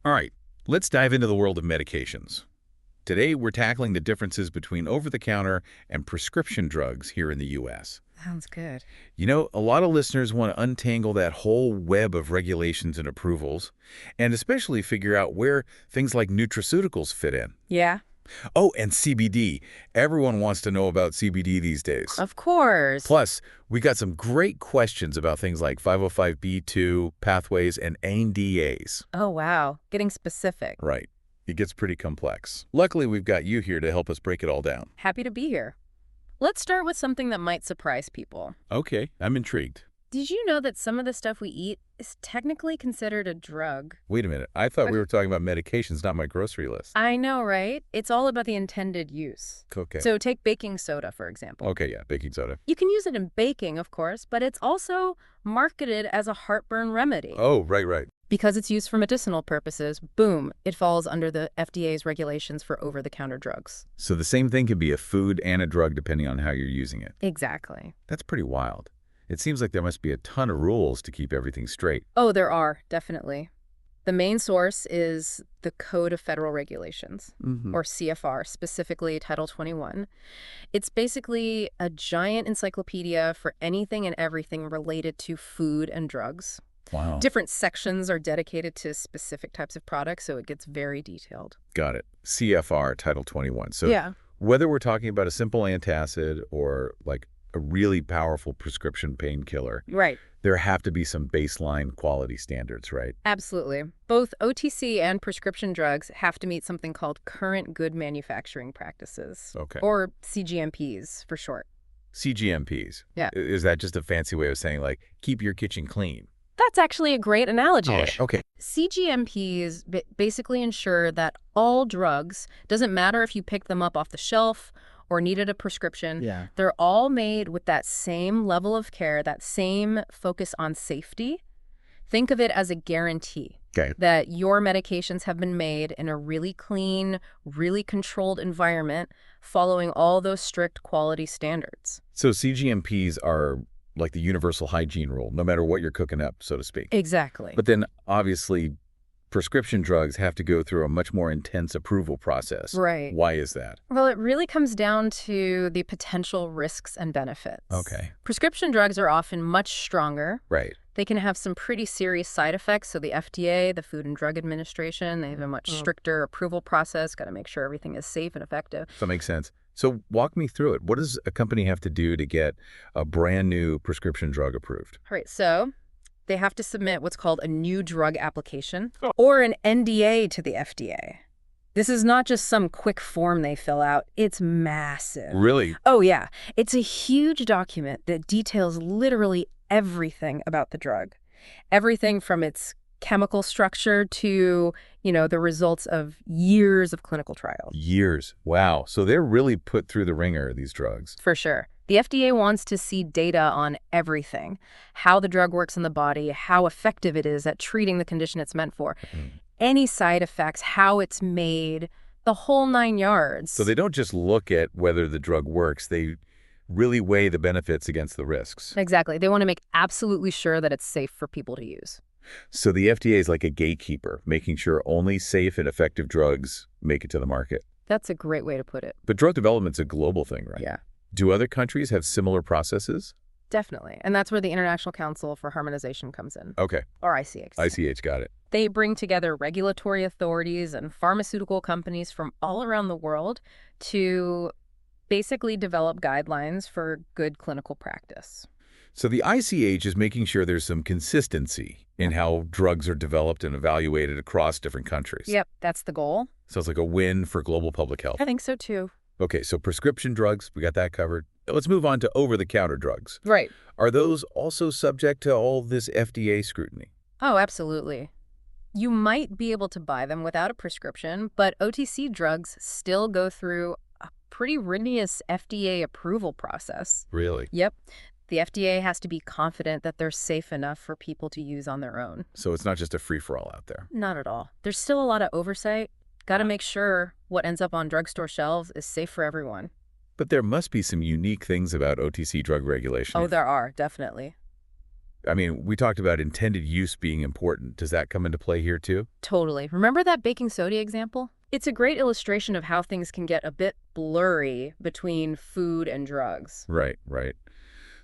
All right, let's dive into the world of medications. Today, we're tackling the differences between over-the-counter and prescription drugs here in the U.S. Sounds good. You know, a lot of listeners want to untangle that whole web of regulations and approvals, and especially figure out where things like nutraceuticals fit in. Yeah, Oh, and CBD. Everyone wants to know about CBD these days. of course. Plus, we got some great questions about things like 505(b)(2) pathways and ANDAs. Oh, wow. Getting specific. Right. It gets pretty complex. Luckily, we've got you here to help us break it all down. Happy to be here. Let's start with something that might surprise people. Okay, I'm intrigued. Did you know that some of the stuff we eat is technically considered a drug? Wait a minute. I thought we were talking about medications, not my grocery list. I know, right? It's all about the intended use. Okay. So take baking soda, for example. Okay, yeah, baking soda. You can use it in baking, of course, but it's also marketed as a heartburn remedy. Oh, right. Because it's used for medicinal purposes, boom, it falls under the FDA's regulations for over-the-counter drugs. So the same thing can be a food and a drug depending on how you're using it. Exactly. That's pretty wild. It seems like there must be a ton of rules to keep everything straight. Oh, there are, definitely. The main source is the Code of Federal Regulations, or CFR, specifically Title 21. It's basically a giant encyclopedia for anything and everything related to food and drugs. Wow. Different sections are dedicated to specific types of products, so it gets very detailed. Got it. CFR, Title 21. So Yeah. whether we're talking about a simple antacid or like a really powerful prescription painkiller, Right. there have to be some baseline quality standards, right? Absolutely. Both OTC and prescription drugs have to meet something called Current Good Manufacturing Practices, Okay. or CGMPs for short. CGMPs. Yeah. Is that just a fancy way of saying, like, keep your kitchen clean? That's actually a great analogy. Okay. CGMPs basically ensure that all drugs, doesn't matter if you pick them up off the shelf or needed a prescription, they're all made with that same level of care, that same focus on safety. Think of it as a guarantee that your medications have been made in a really clean, really controlled environment, following all those strict quality standards. So CGMPs are like the universal hygiene rule, no matter what you're cooking up, so to speak. Exactly. But then, obviously, prescription drugs have to go through a much more intense approval process. Right. Why is that? Well, it really comes down to the potential risks and benefits. Okay. Prescription drugs are often much stronger. Right. They can have some pretty serious side effects. So the FDA, the Food and Drug Administration, they have a much stricter approval process, got to make sure everything is safe and effective. That makes sense. So walk me through it. What does a company have to do to get a brand new prescription drug approved? All right, so they have to submit what's called a new drug application or an NDA to the FDA. This is not just some quick form they fill out. It's massive. Really? Oh, yeah. It's a huge document that details literally everything about the drug. Everything from its chemical structure to, the results of years of clinical trials. Years. Wow. So they're really put through the ringer, these drugs. For sure. The FDA wants to see data on everything, how the drug works in the body, how effective it is at treating the condition it's meant for, any side effects, how it's made, the whole 9 yards. So they don't just look at whether the drug works, they really weigh the benefits against the risks. Exactly. They want to make absolutely sure that it's safe for people to use. So the FDA is like a gatekeeper, making sure only safe and effective drugs make it to the market. That's a great way to put it. But drug development's a global thing, right? Yeah. Do other countries have similar processes? Definitely. And that's where the International Council for Harmonization comes in. Okay. Or ICH. ICH, got it. They bring together regulatory authorities and pharmaceutical companies from all around the world to basically develop guidelines for good clinical practice. So the ICH is making sure there's some consistency in how drugs are developed and evaluated across different countries. Yep, that's the goal. Sounds like a win for global public health. I think so, too. Okay, so prescription drugs, we got that covered. Let's move on to over-the-counter drugs. Right. Are those also subject to all this FDA scrutiny? Oh, absolutely. You might be able to buy them without a prescription, but OTC drugs still go through a pretty rigorous FDA approval process. Really? Yep. The FDA has to be confident that they're safe enough for people to use on their own. So it's not just a free-for-all out there. Not at all. There's still a lot of oversight. Got to make sure what ends up on drugstore shelves is safe for everyone. But there must be some unique things about OTC drug regulation. Oh, there are, definitely. I mean, we talked about intended use being important. Does that come into play here too? Totally. Remember that baking soda example? It's a great illustration of how things can get a bit blurry between food and drugs. Right, right.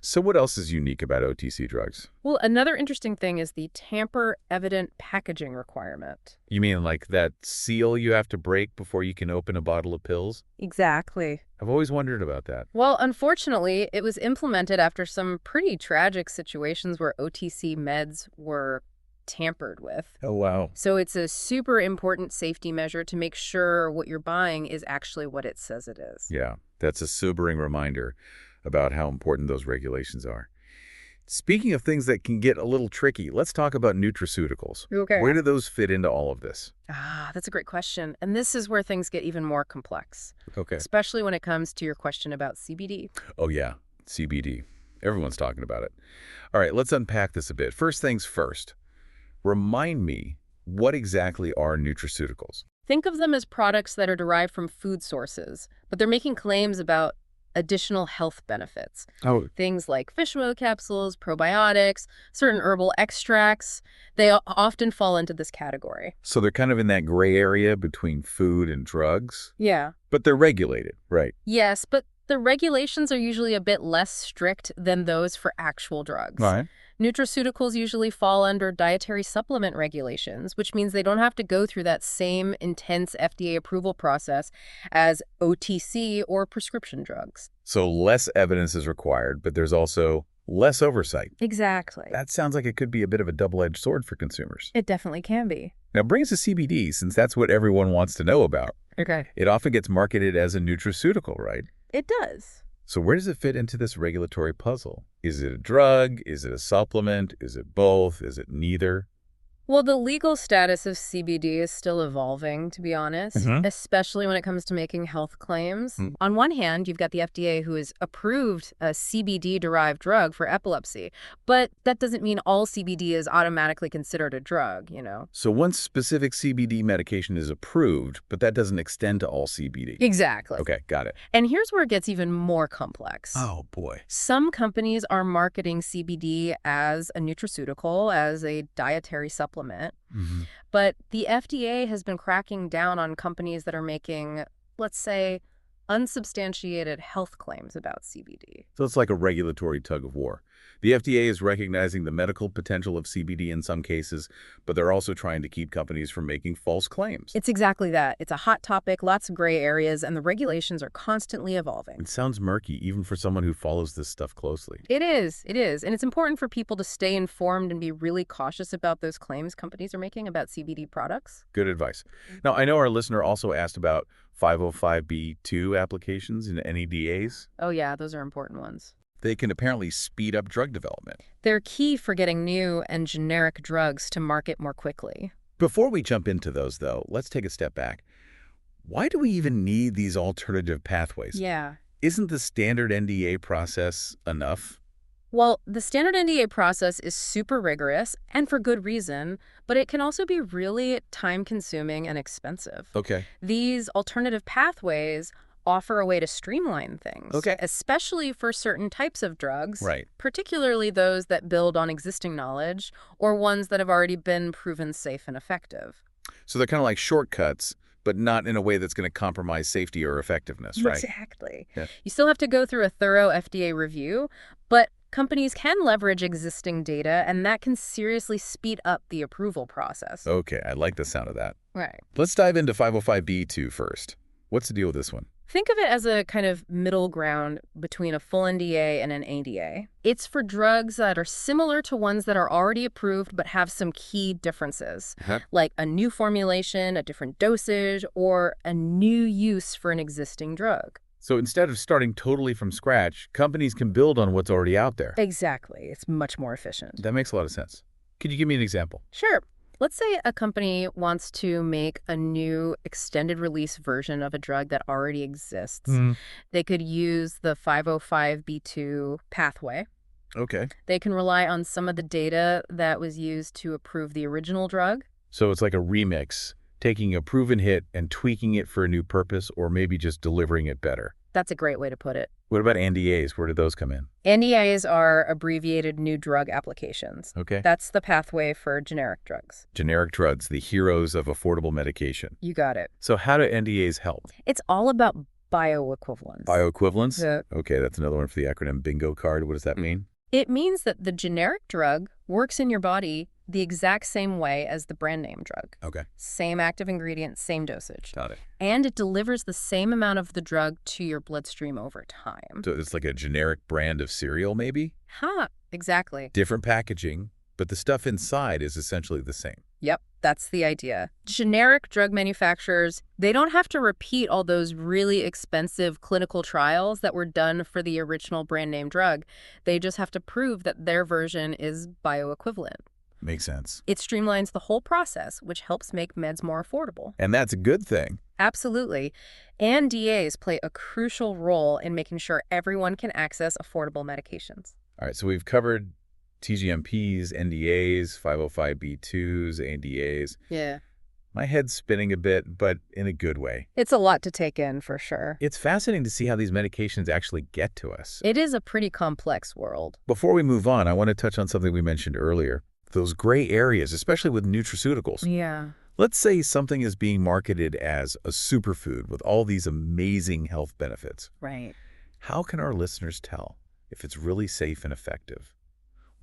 So what else is unique about OTC drugs? Well, another interesting thing is the tamper-evident packaging requirement. You mean like that seal you have to break before you can open a bottle of pills? Exactly. I've always wondered about that. Well, unfortunately, it was implemented after some pretty tragic situations where OTC meds were tampered with. Oh, wow. So it's a super important safety measure to make sure what you're buying is actually what it says it is. Yeah, that's a sobering reminder about how important those regulations are. Speaking of things that can get a little tricky, let's talk about nutraceuticals. Okay. Where do those fit into all of this? That's a great question. And this is where things get even more complex, Okay. especially when it comes to your question about CBD. Oh, yeah, CBD. Everyone's talking about it. All right, let's unpack this a bit. First things first. Remind me, what exactly are nutraceuticals? Think of them as products that are derived from food sources, but they're making claims about additional health benefits. Oh, Things like fish oil capsules, probiotics, certain herbal extracts, they often fall into this category. so they're kind of in that gray area between food and drugs, Yeah. but they're regulated, right? Yes, but the regulations are usually a bit less strict than those for actual drugs. All right. Nutraceuticals usually fall under dietary supplement regulations, which means they don't have to go through that same intense FDA approval process as OTC or prescription drugs. So less evidence is required, but there's also less oversight. Exactly. That sounds like it could be a bit of a double-edged sword for consumers. It definitely can be. Now, bring us to CBD, since that's what everyone wants to know about. Okay. It often gets marketed as a nutraceutical, right? It does. So where does it fit into this regulatory puzzle? Is it a drug? Is it a supplement? Is it both? Is it neither? Well, the legal status of CBD is still evolving, to be honest, Mhm. especially when it comes to making health claims. Mm. On one hand, you've got the FDA who has approved a CBD-derived drug for epilepsy, but that doesn't mean all CBD is automatically considered a drug, you know? So one specific CBD medication is approved, but that doesn't extend to all CBD. Exactly. Okay, got it. And here's where it gets even more complex. Oh, boy. Some companies are marketing CBD as a nutraceutical, as a dietary supplement. Mhm. But the FDA has been cracking down on companies that are making, let's say, unsubstantiated health claims about CBD. So it's like a regulatory tug of war. The FDA is recognizing the medical potential of CBD in some cases, but they're also trying to keep companies from making false claims. It's exactly that. It's a hot topic, lots of gray areas, and the regulations are constantly evolving. It sounds murky, even for someone who follows this stuff closely. It is. And it's important for people to stay informed and be really cautious about those claims companies are making about CBD products. Good advice. Now, I know our listener also asked about 505(b)(2) applications in NEDAs. Oh yeah, those are important ones. They can apparently speed up drug development. They're key for getting new and generic drugs to market more quickly. Before we jump into those, though, let's take a step back. Why do we even need these alternative pathways? Yeah. Isn't the standard NDA process enough? Well, the standard NDA process is super rigorous, and for good reason, but it can also be really time-consuming and expensive. Okay. These alternative pathways offer a way to streamline things, Okay. especially for certain types of drugs, Right. particularly those that build on existing knowledge or ones that have already been proven safe and effective. So they're kind of like shortcuts, but not in a way that's going to compromise safety or effectiveness, right? Exactly. Yeah. You still have to go through a thorough FDA review, but companies can leverage existing data, and that can seriously speed up the approval process. Okay, I like the sound of that. Right. Let's dive into 505(b)(2) first. What's the deal with this one? Think of it as a kind of middle ground between a full NDA and an ANDA. It's for drugs that are similar to ones that are already approved but have some key differences, like a new formulation, a different dosage, or a new use for an existing drug. So instead of starting totally from scratch, companies can build on what's already out there. Exactly. It's much more efficient. That makes a lot of sense. Could you give me an example? Sure. Let's say a company wants to make a new extended release version of a drug that already exists. They could use the 505(b)(2) pathway. Okay. They can rely on some of the data that was used to approve the original drug. So it's like a remix, taking a proven hit and tweaking it for a new purpose, or maybe just delivering it better. That's a great way to put it. What about NDAs? Where do those come in? NDAs are abbreviated new drug applications. Okay. That's the pathway for generic drugs. Generic drugs, the heroes of affordable medication. You got it. So how do NDAs help? It's all about bioequivalence. Bioequivalence? Yeah. Okay, that's another one for the acronym bingo card. What does that mean? It means that the generic drug works in your body the exact same way as the brand name drug. Okay. Same active ingredient, same dosage. Got it. And it delivers the same amount of the drug to your bloodstream over time. So it's like a generic brand of cereal, maybe? Huh, exactly. Different packaging, but the stuff inside is essentially the same. Yep, that's the idea. Generic drug manufacturers, they don't have to repeat all those really expensive clinical trials that were done for the original brand name drug. They just have to prove that their version is bioequivalent. Makes sense. It streamlines the whole process, which helps make meds more affordable. And that's a good thing. Absolutely. And DAs play a crucial role in making sure everyone can access affordable medications. All right, so we've covered TGMPs, NDAs, 505(b)(2)s, ANDAs. Yeah. My head's spinning a bit, but in a good way. It's a lot to take in, for sure. It's fascinating to see how these medications actually get to us. It is a pretty complex world. Before we move on, I want to touch on something we mentioned earlier. Those gray areas, especially with nutraceuticals. Yeah. Let's say something is being marketed as a superfood with all these amazing health benefits. Right. How can our listeners tell if it's really safe and effective?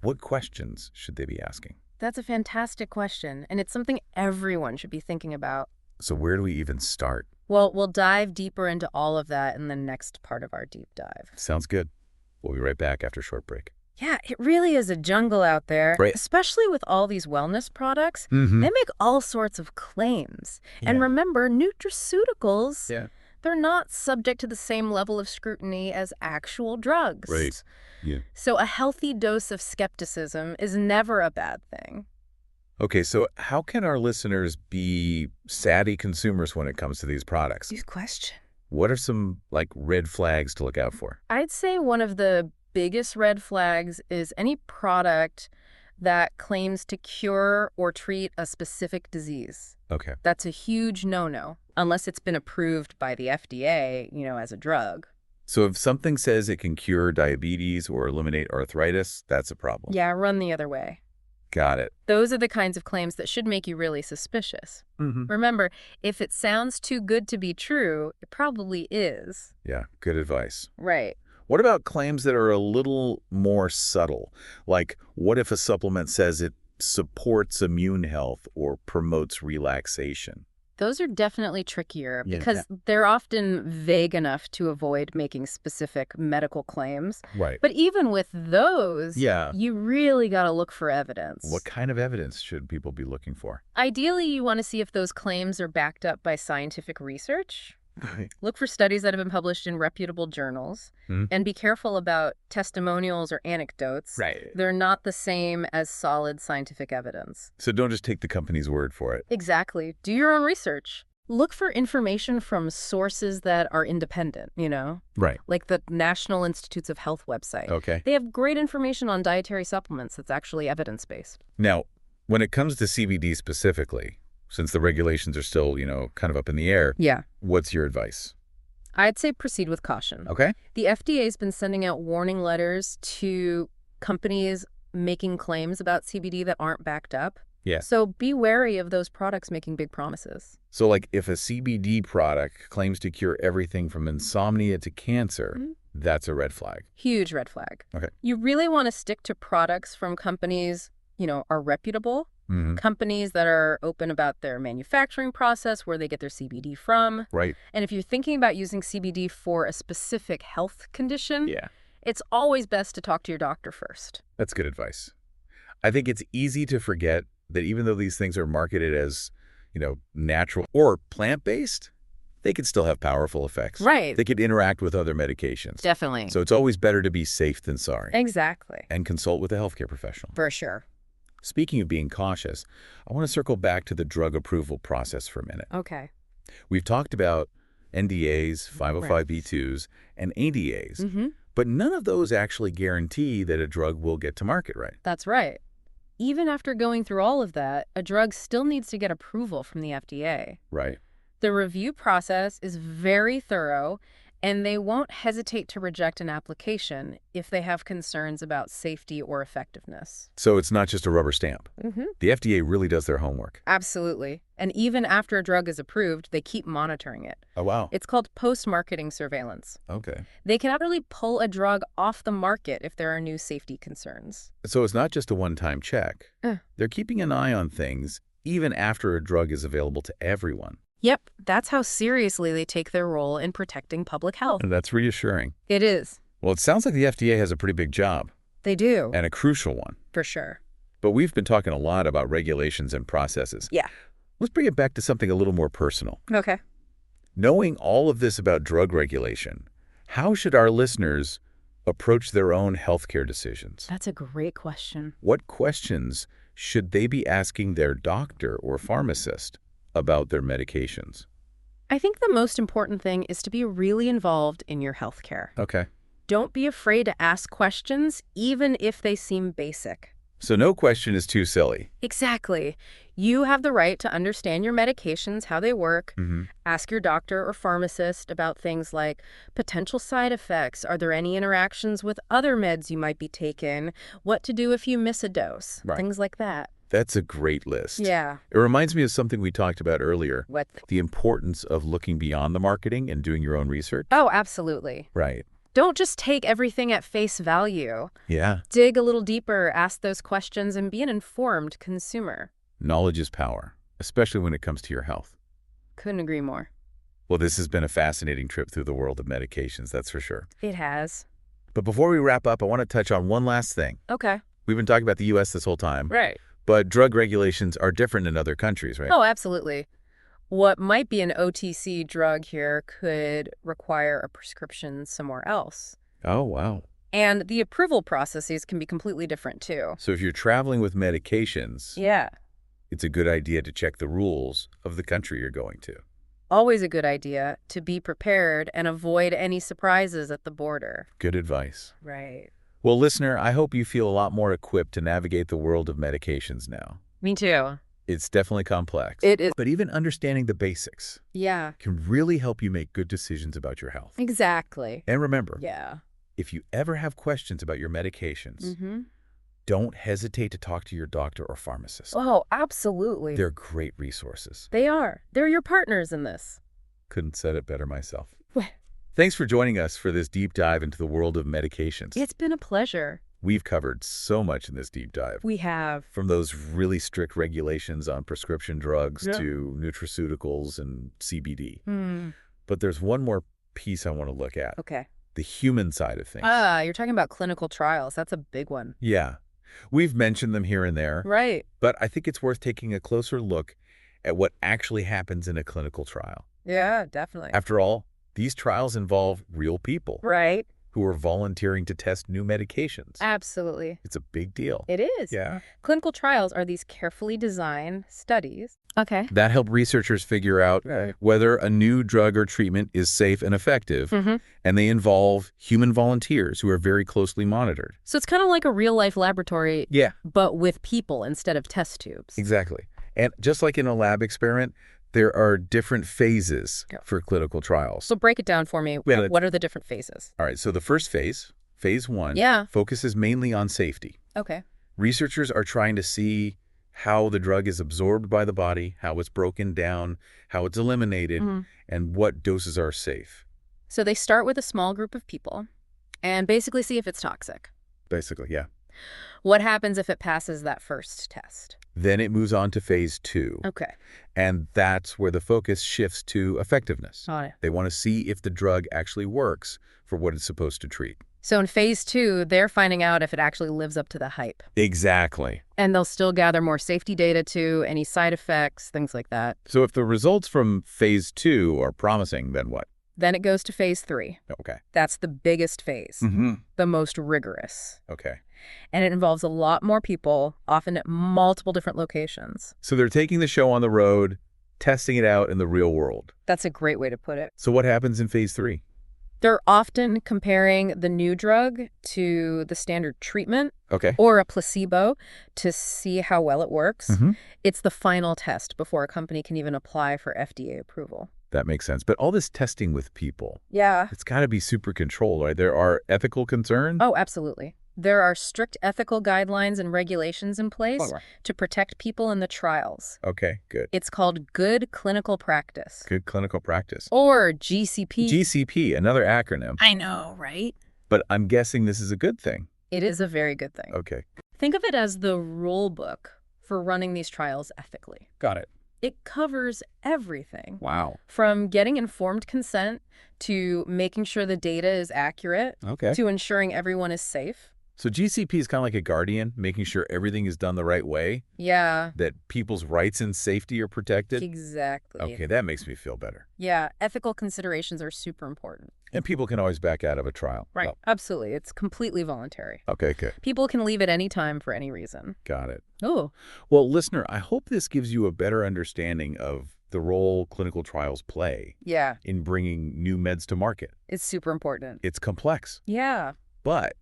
What questions should they be asking? That's a fantastic question, and it's something everyone should be thinking about. So where do we even start? Well, we'll dive deeper into all of that in the next part of our deep dive. Sounds good. We'll be right back after a short break. Yeah, it really is a jungle out there, Right. especially with all these wellness products. Mm-hmm. They make all sorts of claims. And Yeah. remember, nutraceuticals, Yeah. they're not subject to the same level of scrutiny as actual drugs. Right. Yeah. So a healthy dose of skepticism is never a bad thing. Okay, so how can our listeners be savvy consumers when it comes to these products? Good question. What are some, red flags to look out for? I'd say one of the biggest red flags is any product that claims to cure or treat a specific disease. Okay. That's a huge no-no, unless it's been approved by the FDA, as a drug. So if something says it can cure diabetes or eliminate arthritis, that's a problem. Yeah, run the other way. Got it. Those are the kinds of claims that should make you really suspicious. Mm-hmm. Remember, if it sounds too good to be true, it probably is. Yeah, good advice. Right. What about claims that are a little more subtle? Like, what if a supplement says it supports immune health or promotes relaxation? Those are definitely trickier Yeah. because they're often vague enough to avoid making specific medical claims. Right. But even with those, Yeah. you really got to look for evidence. What kind of evidence should people be looking for? Ideally, you want to see if those claims are backed up by scientific research. Right. Look for studies that have been published in reputable journals, and be careful about testimonials or anecdotes. Right. They're not the same as solid scientific evidence. So don't just take the company's word for it. Exactly. Do your own research. Look for information from sources that are independent, Right. like the National Institutes of Health website. Okay. They have great information on dietary supplements that's actually evidence-based. Now, when it comes to CBD specifically, since the regulations are still, kind of up in the air, Yeah. what's your advice? I'd say proceed with caution. Okay. The FDA has been sending out warning letters to companies making claims about CBD that aren't backed up. Yeah. So be wary of those products making big promises. So, if a CBD product claims to cure everything from insomnia to cancer, that's a red flag. Huge red flag. Okay. You really want to stick to products from companies, are reputable, companies that are open about their manufacturing process, where they get their CBD from. Right. And if you're thinking about using CBD for a specific health condition, Yeah. it's always best to talk to your doctor first. That's good advice. I think it's easy to forget that even though these things are marketed as, natural or plant-based, they could still have powerful effects. Right. They could interact with other medications. Definitely. So it's always better to be safe than sorry. Exactly. And consult with a healthcare professional. For sure. Speaking of being cautious, I want to circle back to the drug approval process for a minute. Okay. We've talked about NDAs, 505(b)(2)s, and ANDAs, but none of those actually guarantee that a drug will get to market, right? That's right. Even after going through all of that, a drug still needs to get approval from the FDA. Right. The review process is very thorough, And they won't hesitate to reject an application if they have concerns about safety or effectiveness. So it's not just a rubber stamp. Mm-hmm. The FDA really does their homework. Absolutely. And even after a drug is approved, they keep monitoring it. Oh, wow. It's called post-marketing surveillance. Okay. They can actually pull a drug off the market if there are new safety concerns. So it's not just a one-time check. They're keeping an eye on things even after a drug is available to everyone. Yep, that's how seriously they take their role in protecting public health. And that's reassuring. It is. Well, it sounds like the FDA has a pretty big job. They do. And a crucial one. For sure. But we've been talking a lot about regulations and processes. Yeah. Let's bring it back to something a little more personal. Okay. Knowing all of this about drug regulation, how should our listeners approach their own healthcare decisions? That's a great question. What questions should they be asking their doctor or pharmacist about their medications? I think the most important thing is to be really involved in your healthcare. Okay. Don't be afraid to ask questions, even if they seem basic. So no question is too silly. Exactly. You have the right to understand your medications, how they work. Ask your doctor or pharmacist about things like potential side effects. Are there any interactions with other meds you might be taking? What to do if you miss a dose? Right. Things like that. That's a great list. Yeah. It reminds me of something we talked about earlier. What? The importance of looking beyond the marketing and doing your own research. Oh, absolutely. Right. Don't just take everything at face value. Yeah. Dig a little deeper, ask those questions, and be an informed consumer. Knowledge is power, especially when it comes to your health. Couldn't agree more. Well, this has been a fascinating trip through the world of medications, that's for sure. It has. But before we wrap up, I want to touch on one last thing. Okay. We've been talking about the U.S. this whole time. Right. But drug regulations are different in other countries, right? Oh, absolutely. What might be an OTC drug here could require a prescription somewhere else. Oh, wow. And the approval processes can be completely different, too. So if you're traveling with medications, Yeah. it's a good idea to check the rules of the country you're going to. Always a good idea to be prepared and avoid any surprises at the border. Good advice. Right. Well, listener, I hope you feel a lot more equipped to navigate the world of medications now. Me too. It's definitely complex. It is. But even understanding the basics Yeah. can really help you make good decisions about your health. Exactly. And remember, Yeah. if you ever have questions about your medications, don't hesitate to talk to your doctor or pharmacist. Oh, absolutely. They're great resources. They are. They're your partners in this. Couldn't said it better myself. Well, Thanks for joining us for this deep dive into the world of medications. it's been a pleasure. We've covered so much in this deep dive. We have. From those really strict regulations on prescription drugs Yeah. to nutraceuticals and CBD. But there's one more piece I want to look at. Okay. The human side of things. You're talking about clinical trials. That's a big one. Yeah. We've mentioned them here and there, Right. but I think it's worth taking a closer look at what actually happens in a clinical trial. Yeah, definitely. After all, these trials involve real people Right. who are volunteering to test new medications. Absolutely. It's a big deal. It is. Yeah. Clinical trials are these carefully designed studies. Okay. That help researchers figure out whether a new drug or treatment is safe and effective, and they involve human volunteers who are very closely monitored. So it's kind of like a real-life laboratory, Yeah. but with people instead of test tubes. Exactly. And just like in a lab experiment, there are different phases for clinical trials. So break it down for me. Yeah, What are the different phases? All right, so the first phase, phase 1, Yeah. focuses mainly on safety. Okay. Researchers are trying to see how the drug is absorbed by the body, how it's broken down, how it's eliminated, and what doses are safe. So they start with a small group of people and basically see if it's toxic. Basically, yeah. What happens if it passes that first test? Then it moves on to phase 2. Okay. And that's where the focus shifts to effectiveness. Got it. They want to see if the drug actually works for what it's supposed to treat. So in phase 2, they're finding out if it actually lives up to the hype. Exactly. And they'll still gather more safety data too, any side effects, things like that. So if the results from phase 2 are promising, then what? Then it goes to phase 3. Okay. That's the biggest phase, the most rigorous. Okay. And it involves a lot more people, often at multiple different locations. So they're taking the show on the road, testing it out in the real world. That's a great way to put it. So what happens in phase 3? They're often comparing the new drug to the standard treatment Okay. or a placebo to see how well it works. It's the final test before a company can even apply for FDA approval. That makes sense. But all this testing with people, Yeah. it's got to be super controlled, right? There are ethical concerns? Oh, absolutely. There are strict ethical guidelines and regulations in place to protect people in the trials. Okay, good. It's called Good Clinical Practice. Good clinical practice. Or GCP. GCP, another acronym. I know, right? But I'm guessing this is a good thing. It is a very good thing. Okay. Think of it as the rule book for running these trials ethically. Got it. It covers everything. Wow. From getting informed consent to making sure the data is accurate to ensuring everyone is safe. So GCP is kind of like a guardian, making sure everything is done the right way? Yeah. That people's rights and safety are protected? Exactly. Okay, that makes me feel better. Yeah, ethical considerations are super important. And people can always back out of a trial. Right. Oh. Absolutely. It's completely voluntary. Okay, good. People can leave at any time for any reason. Got it. Oh. Well, listener, I hope this gives you a better understanding of the role clinical trials play in bringing new meds to market. It's super important. It's complex. Yeah. But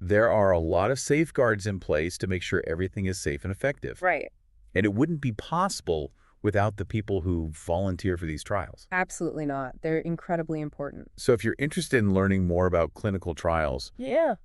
there are a lot of safeguards in place to make sure everything is safe and effective. Right. And it wouldn't be possible without the people who volunteer for these trials. Absolutely not. They're incredibly important. So if you're interested in learning more about clinical trials,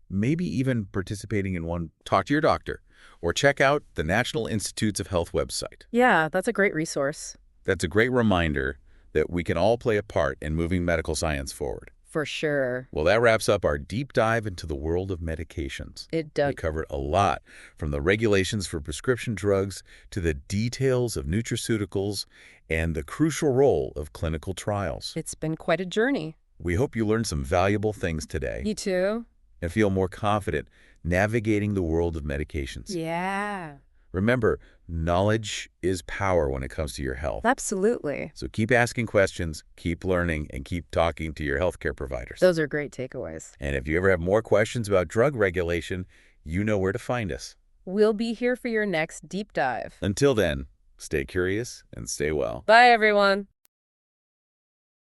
maybe even participating in one, talk to your doctor or check out the National Institutes of Health website. Yeah, that's a great resource. That's a great reminder that we can all play a part in moving medical science forward. For sure. Well, that wraps up our deep dive into the world of medications. It does. We covered a lot, from the regulations for prescription drugs to the details of nutraceuticals and the crucial role of clinical trials. It's been quite a journey. We hope you learned some valuable things today. You too. And feel more confident navigating the world of medications. Yeah. Remember, knowledge is power when it comes to your health. Absolutely. So keep asking questions, keep learning, and keep talking to your healthcare providers. Those are great takeaways. And if you ever have more questions about drug regulation, you know where to find us. We'll be here for your next deep dive. Until then, stay curious and stay well. Bye, everyone.